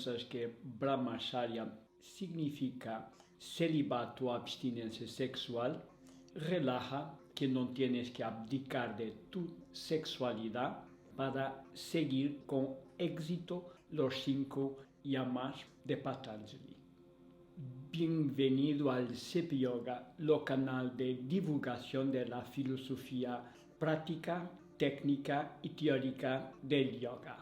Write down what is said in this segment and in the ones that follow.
piensas que Brahmacharya significa celibato o abstinencia sexual, relaja que no tienes que abdicar de tu sexualidad para seguir con éxito los 5 yamas de Patanjali. Bienvenido al CP Yoga, lo canal de divulgación de la filosofía práctica, técnica y teórica del yoga.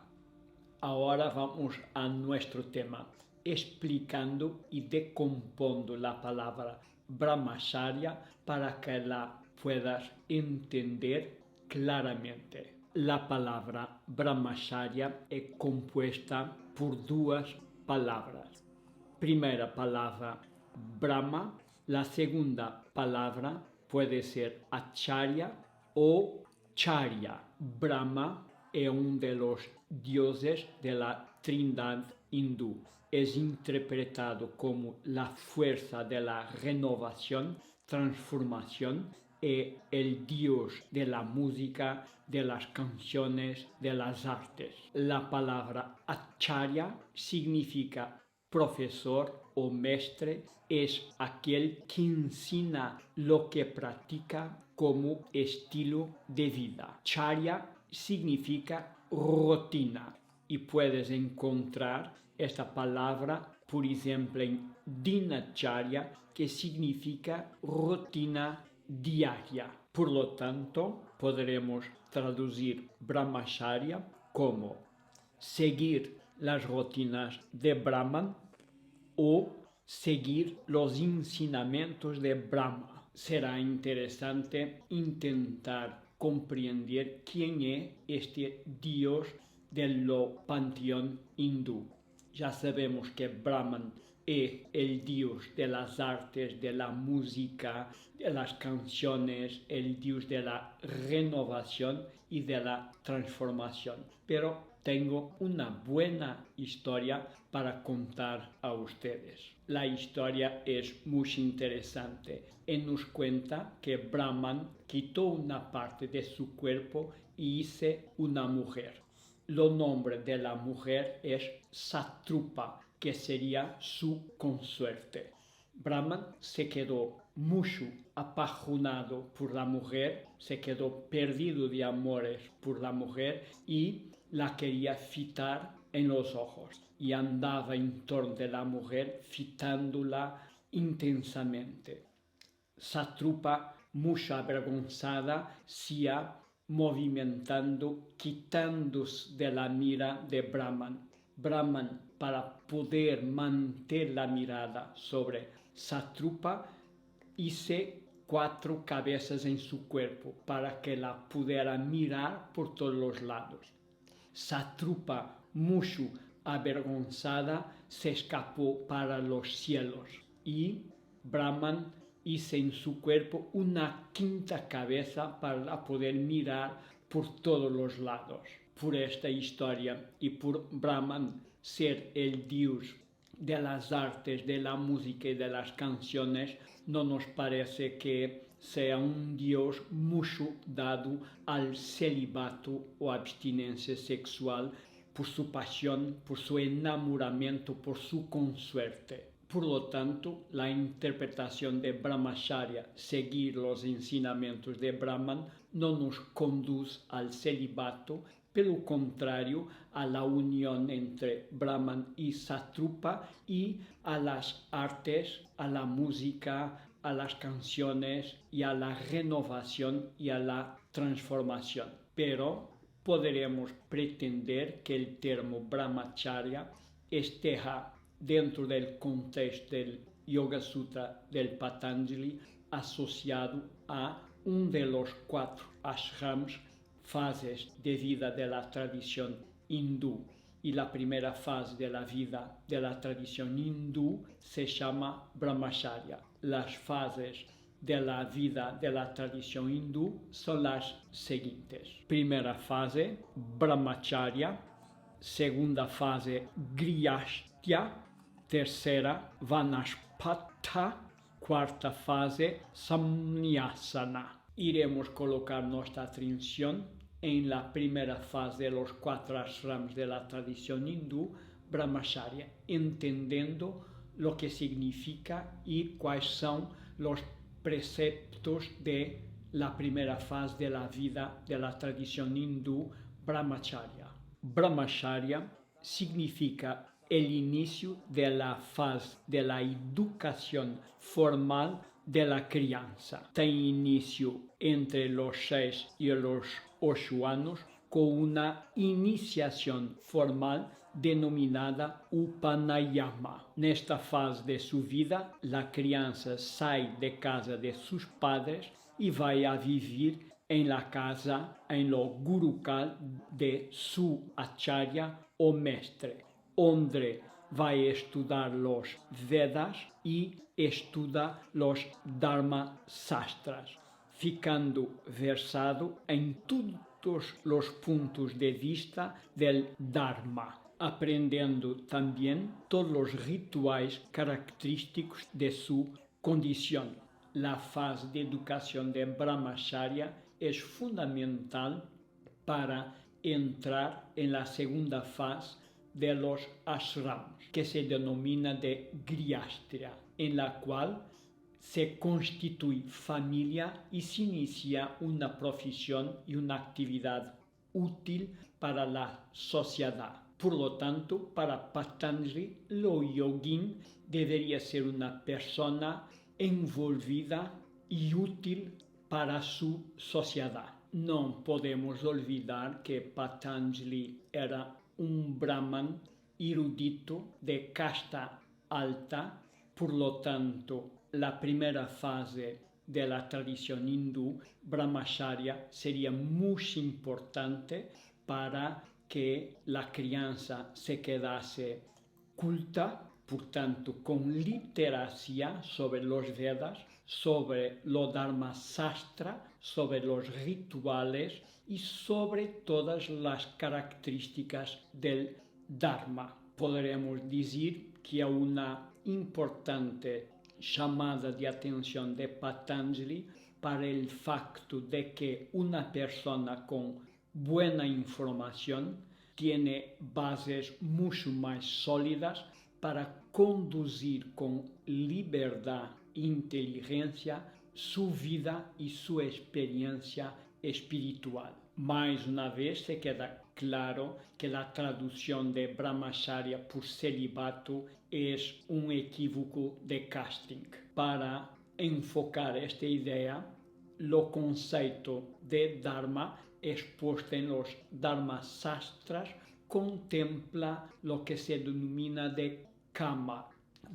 Ahora vamos a nuestro tema, explicando y decompondo la palabra Brahmacharya para que la puedas entender claramente. La palabra Brahmacharya es compuesta por 2 palabras. Primera palabra, Brahma. La segunda palabra puede ser Acharya o Charya. Brahma es uno de los dioses de la Trindad hindú. Es interpretado como la fuerza de la renovación, transformación, y el dios de la música, de las canciones, de las artes. La palabra Acharya significa profesor o mestre, es aquel que enseña lo que practica como estilo de vida. Charya significa rutina y puedes encontrar esta palabra, por ejemplo, en Dinacharya, que significa rutina diaria. Por lo tanto, podremos traducir Brahmacharya como seguir las rutinas de Brahman o seguir los ensinamientos de Brahma. Será interesante intentar comprender quién es este dios del panteón hindú. Ya sabemos que Brahman es el dios de las artes, de la música, de las canciones, el dios de la renovación y de la transformación. Pero tengo una buena historia para contar a ustedes. La historia es muy interesante y nos cuenta que Brahman quitó una parte de su cuerpo y hizo una mujer. El nombre de la mujer es Satrupa, que sería su consorte. Brahman se quedó mucho apasionado por la mujer, se quedó perdido de amores por la mujer y la quería fitar en los ojos y andaba en torno de la mujer fitándola intensamente. Satrupa, mucho avergonzada, se iba movimentando, quitándose de la mira de Brahman. Brahman, para poder mantener la mirada sobre Satrupa, hizo 4 cabezas en su cuerpo para que la pudiera mirar por todos los lados. Satrupa, mucho avergonzada, se escapó para los cielos y Brahman hizo en su cuerpo una 5ª cabeza para poder mirar por todos los lados. Por esta historia y por Brahman ser el dios de las artes, de la música y de las canciones, no nos parece que sea un dios mucho dado al celibato o abstinencia sexual por su pasión, por su enamoramiento, por su consuerte. Por lo tanto, la interpretación de Brahmacharya, seguir los ensinamientos de Brahman, no nos conduce al celibato, pero contrario a la unión entre Brahman y Satrupa y a las artes, a la música, a las canciones y a la renovación y a la transformación. Pero podremos pretender que el término Brahmacharya esté dentro del contexto del Yoga Sutra del Patanjali asociado a uno de los 4 ashrams, fases de vida de la tradición hindú. Y la primera fase de la vida de la tradición hindú se llama Brahmacharya. Las fases de la vida de la tradición hindú son las siguientes. Primera fase, Brahmacharya. Segunda fase, Grihastha. Tercera, Vanaspata. Cuarta fase, Samnyasana. Iremos colocar nuestra atención en la primera fase de los 4 ashrams de la tradición hindú, Brahmacharya, entendiendo lo que significa y cuáles son los preceptos de la primera fase de la vida de la tradición hindú Brahmacharya. Brahmacharya significa el inicio de la fase de la educación formal de la crianza. Tiene inicio entre los 6 y los 8 años con una iniciación formal denominada Upanayama. Nesta fase de su vida, la crianza sale de casa de sus padres y va a vivir en la casa, en lo gurukal de su acharya o mestre, donde va a estudiar los Vedas y estudia los Dharma Sastras, ficando versado en todos los puntos de vista del Dharma, aprendiendo también todos los rituales característicos de su condición. La fase de educación de Brahmacharya es fundamental para entrar en la segunda fase de los ashrams, que se denomina de Grihastha, en la cual se constituye familia y se inicia una profesión y una actividad útil para la sociedad. Por lo tanto, para Patanjali, lo yogín debería ser una persona envolvida y útil para su sociedad. No podemos olvidar que Patanjali era un brahman erudito de casta alta, por lo tanto, la primera fase de la tradición hindú, Brahmacharya, sería muy importante para que la crianza se quedase culta, por tanto, con literacia sobre los Vedas, sobre lo Dharma Sastra, sobre los rituales y sobre todas las características del Dharma. Podremos decir que una importante chamada de atención de Patanjali para el facto de que una persona con buena información tiene bases mucho más sólidas para conducir con libertad e inteligencia su vida y su experiencia espiritual. Mais una vez se queda claro que la traducción de Brahmacharya por celibato es un equívoco de casting. Para enfocar esta idea, lo conceito de Dharma expuesto en los Dharma Sastras contempla lo que se denomina de Kama.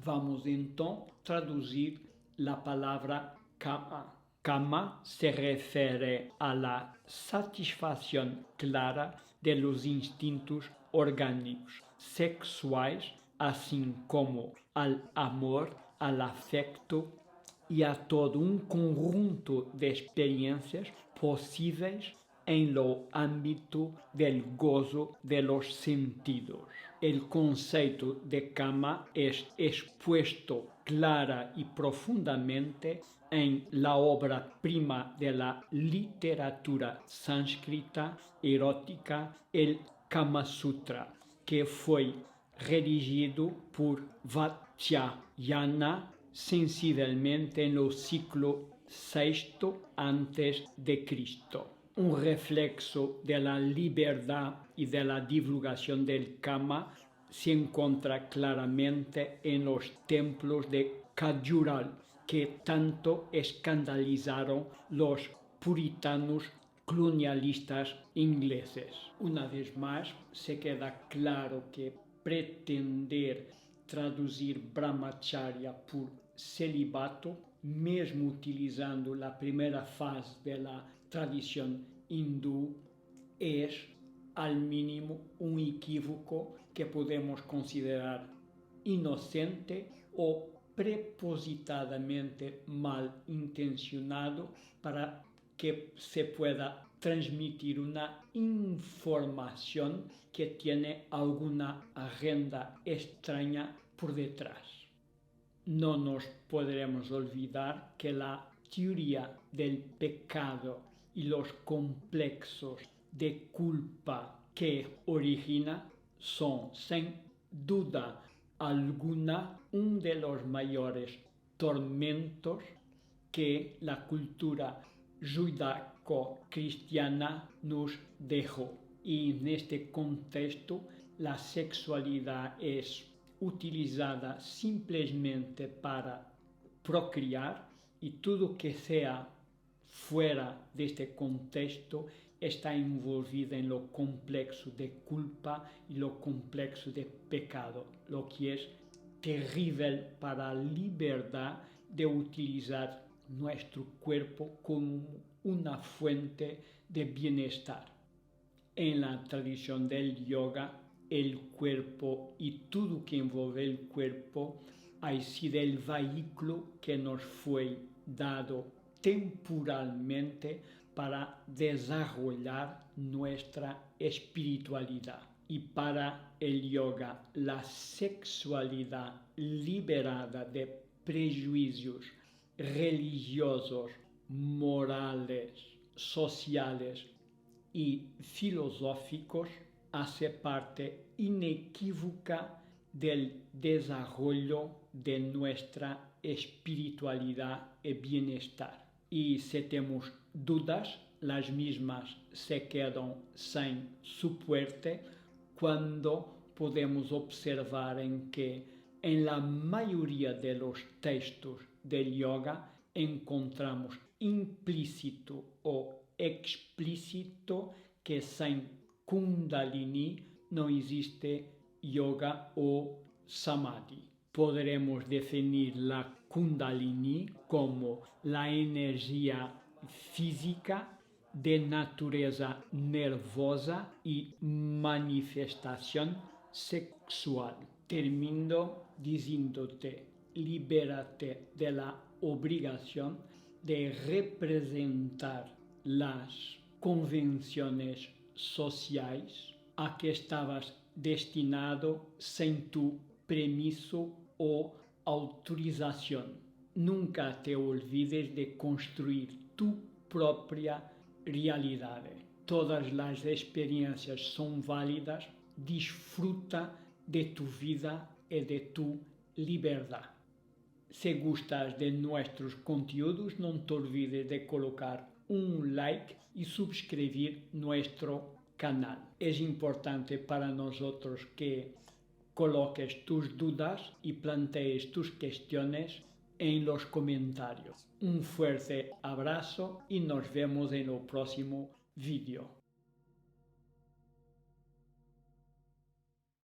Vamos entonces a traducir la palabra Kama. Kama se refiere a la satisfacción clara de los instintos orgánicos, sexuales, así como al amor, al afecto y a todo un conjunto de experiencias posibles en lo ámbito del gozo de los sentidos. El concepto de Kama es expuesto clara y profundamente en la obra prima de la literatura sánscrita erótica, el Kama Sutra, que fue redigido por Vatsyayana sensiblemente en el siglo VI a.C. Un reflexo de la libertad y de la divulgación del Kama se encuentra claramente en los templos de Khajural, que tanto escandalizaron los puritanos colonialistas ingleses. Una vez más, se queda claro que pretender traducir Brahmacharya por celibato, mesmo utilizando la primera fase de la tradición hindú, es al mínimo un equívoco que podemos considerar inocente o prepositadamente mal intencionado para que se pueda transmitir una información que tiene alguna agenda extraña por detrás. No nos podremos olvidar que la teoría del pecado y los complejos de culpa que origina son, sin duda alguna, uno de los mayores tormentos que la cultura judaico-cristiana nos dejó. Y en este contexto, la sexualidad es utilizada simplemente para procrear, y todo que sea fuera de este contexto está envolvido en lo complexo de culpa y lo complexo de pecado, lo que es terrible para la libertad de utilizar nuestro cuerpo como una fuente de bienestar. En la tradición del yoga, el cuerpo y todo que envuelve el cuerpo ha sido el vehículo que nos fue dado temporalmente para desarrollar nuestra espiritualidad. Y para el yoga, la sexualidad liberada de prejuicios religiosos, morales, sociales y filosóficos hace parte inequívoca del desarrollo de nuestra espiritualidad y bienestar. Y si tenemos dudas, las mismas se quedan sin soporte cuando podemos observar en que en la mayoría de los textos del yoga encontramos implícito o explícito que sin Kundalini no existe yoga o samadhi. Podremos definir la Kundalini como la energía física de naturaleza nervosa y manifestación sexual. Termino diciéndote: libérate de la obligación de representar las convenciones sociales a que estabas destinado sin tu permiso o autorización. Nunca te olvides de construir tu propia realidad. Todas las experiencias son válidas. Disfruta de tu vida y de tu libertad. Si gustas de nuestros conteúdos, no te olvides de colocar un like y suscribir nuestro canal. Es importante para nosotros que coloques tus dudas y plantees tus cuestiones en los comentarios. Un fuerte abrazo y nos vemos en el próximo vídeo.